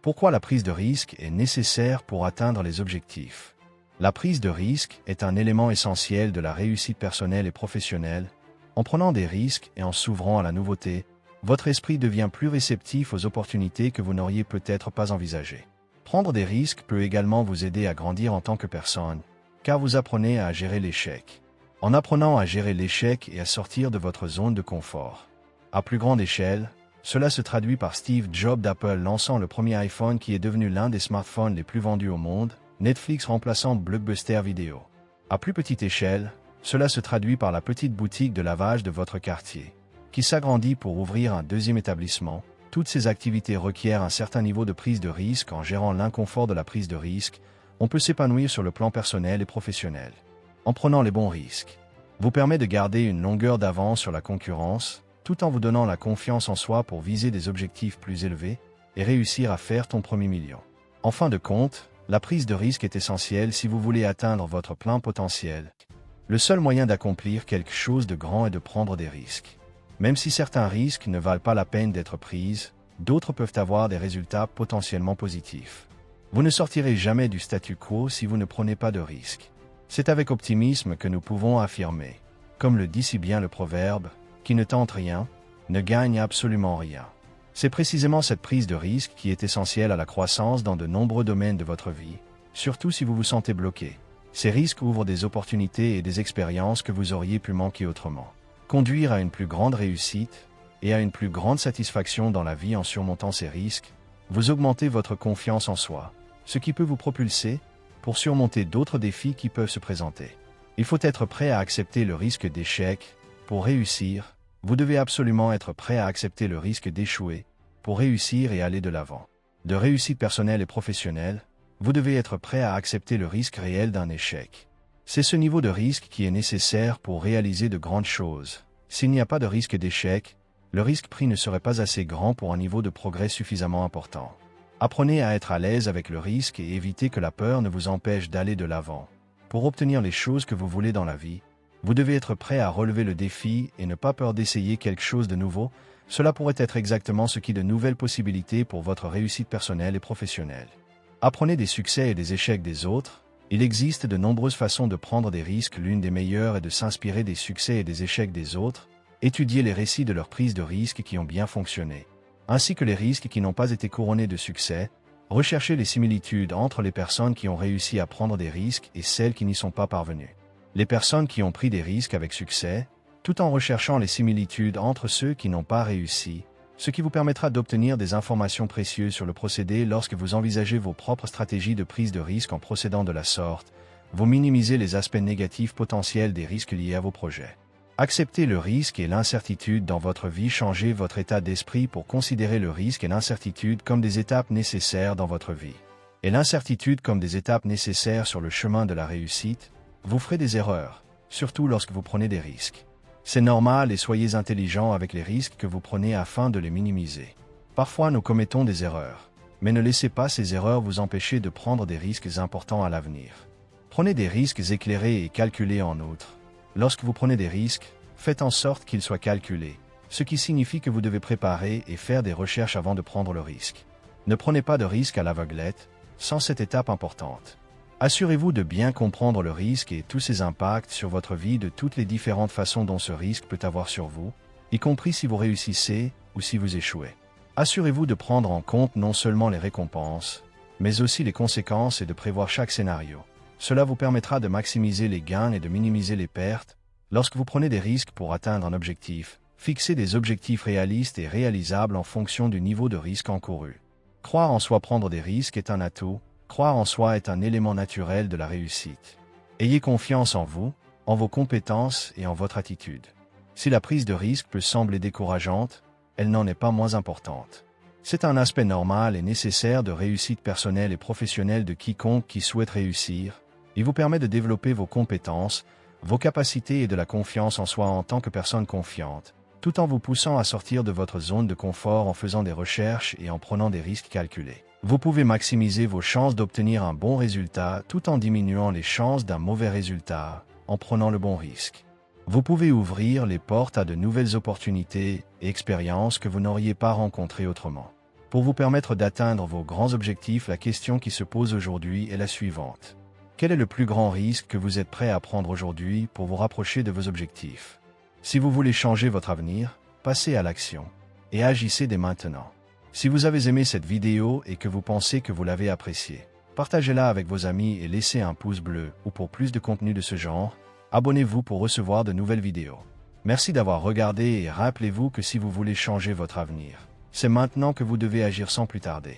Pourquoi la prise de risque est nécessaire pour atteindre les objectifs? La prise de risque est un élément essentiel de la réussite personnelle et professionnelle. En prenant des risques et en s'ouvrant à la nouveauté, votre esprit devient plus réceptif aux opportunités que vous n'auriez peut-être pas envisagées. Prendre des risques peut également vous aider à grandir en tant que personne, car vous apprenez à gérer l'échec. En apprenant à gérer l'échec et à sortir de votre zone de confort. À plus grande échelle, cela se traduit par Steve Jobs d'Apple lançant le premier iPhone qui est devenu l'un des smartphones les plus vendus au monde, Netflix remplaçant Blockbuster Video. À plus petite échelle, cela se traduit par la petite boutique de lavage de votre quartier, qui s'agrandit pour ouvrir un deuxième établissement. Toutes ces activités requièrent un certain niveau de prise de risque. En gérant l'inconfort de la prise de risque, on peut s'épanouir sur le plan personnel et professionnel. En prenant les bons risques, vous permet de garder une longueur d'avance sur la concurrence, tout en vous donnant la confiance en soi pour viser des objectifs plus élevés et réussir à faire ton premier million. En fin de compte, la prise de risque est essentielle si vous voulez atteindre votre plein potentiel. Le seul moyen d'accomplir quelque chose de grand est de prendre des risques. Même si certains risques ne valent pas la peine d'être pris, d'autres peuvent avoir des résultats potentiellement positifs. Vous ne sortirez jamais du statu quo si vous ne prenez pas de risques. C'est avec optimisme que nous pouvons affirmer, comme le dit si bien le proverbe, qui ne tente rien, ne gagne absolument rien. C'est précisément cette prise de risque qui est essentielle à la croissance dans de nombreux domaines de votre vie, surtout si vous vous sentez bloqué. Ces risques ouvrent des opportunités et des expériences que vous auriez pu manquer autrement. Conduire à une plus grande réussite et à une plus grande satisfaction dans la vie en surmontant ces risques, vous augmentez votre confiance en soi, ce qui peut vous propulser pour surmonter d'autres défis qui peuvent se présenter. Il faut être prêt à accepter le risque d'échec. Pour réussir, vous devez absolument être prêt à accepter le risque d'échouer pour réussir et aller de l'avant. De réussite personnelle et professionnelle, vous devez être prêt à accepter le risque réel d'un échec. C'est ce niveau de risque qui est nécessaire pour réaliser de grandes choses. S'il n'y a pas de risque d'échec, le risque pris ne serait pas assez grand pour un niveau de progrès suffisamment important. Apprenez à être à l'aise avec le risque et évitez que la peur ne vous empêche d'aller de l'avant. Pour obtenir les choses que vous voulez dans la vie, vous devez être prêt à relever le défi et ne pas peur d'essayer quelque chose de nouveau. Cela pourrait être exactement ce qui est de nouvelles possibilités pour votre réussite personnelle et professionnelle. Apprenez des succès et des échecs des autres. Il existe de nombreuses façons de prendre des risques. L'une des meilleures est de s'inspirer des succès et des échecs des autres. Étudiez les récits de leurs prises de risques qui ont bien fonctionné, ainsi que les risques qui n'ont pas été couronnés de succès. Recherchez les similitudes entre les personnes qui ont réussi à prendre des risques et celles qui n'y sont pas parvenues. Les personnes qui ont pris des risques avec succès, tout en recherchant les similitudes entre ceux qui n'ont pas réussi, ce qui vous permettra d'obtenir des informations précieuses sur le procédé lorsque vous envisagez vos propres stratégies de prise de risque. En procédant de la sorte, vous minimisez les aspects négatifs potentiels des risques liés à vos projets. Acceptez le risque et l'incertitude dans votre vie. Changez votre état d'esprit pour considérer le risque et l'incertitude comme des étapes nécessaires dans votre vie, et l'incertitude comme des étapes nécessaires sur le chemin de la réussite. Vous ferez des erreurs, surtout lorsque vous prenez des risques. C'est normal et soyez intelligent avec les risques que vous prenez afin de les minimiser. Parfois nous commettons des erreurs, mais ne laissez pas ces erreurs vous empêcher de prendre des risques importants à l'avenir. Prenez des risques éclairés et calculés. En outre, lorsque vous prenez des risques, faites en sorte qu'ils soient calculés, ce qui signifie que vous devez préparer et faire des recherches avant de prendre le risque. Ne prenez pas de risques à l'aveuglette, sans cette étape importante. Assurez-vous de bien comprendre le risque et tous ses impacts sur votre vie, de toutes les différentes façons dont ce risque peut avoir sur vous, y compris si vous réussissez ou si vous échouez. Assurez-vous de prendre en compte non seulement les récompenses, mais aussi les conséquences et de prévoir chaque scénario. Cela vous permettra de maximiser les gains et de minimiser les pertes. Lorsque vous prenez des risques pour atteindre un objectif, fixez des objectifs réalistes et réalisables en fonction du niveau de risque encouru. Croire en soi. Prendre des risques est un atout. Croire en soi est un élément naturel de la réussite. Ayez confiance en vous, en vos compétences et en votre attitude. Si la prise de risque peut sembler décourageante, elle n'en est pas moins importante. C'est un aspect normal et nécessaire de réussite personnelle et professionnelle de quiconque qui souhaite réussir. Il vous permet de développer vos compétences, vos capacités et de la confiance en soi en tant que personne confiante, tout en vous poussant à sortir de votre zone de confort en faisant des recherches et en prenant des risques calculés. Vous pouvez maximiser vos chances d'obtenir un bon résultat tout en diminuant les chances d'un mauvais résultat en prenant le bon risque. Vous pouvez ouvrir les portes à de nouvelles opportunités et expériences que vous n'auriez pas rencontrées autrement. Pour vous permettre d'atteindre vos grands objectifs, la question qui se pose aujourd'hui est la suivante. Quel est le plus grand risque que vous êtes prêt à prendre aujourd'hui pour vous rapprocher de vos objectifs? Si vous voulez changer votre avenir, passez à l'action et agissez dès maintenant. Si vous avez aimé cette vidéo et que vous pensez que vous l'avez appréciée, partagez-la avec vos amis et laissez un pouce bleu, ou pour plus de contenu de ce genre, abonnez-vous pour recevoir de nouvelles vidéos. Merci d'avoir regardé et rappelez-vous que si vous voulez changer votre avenir, c'est maintenant que vous devez agir sans plus tarder.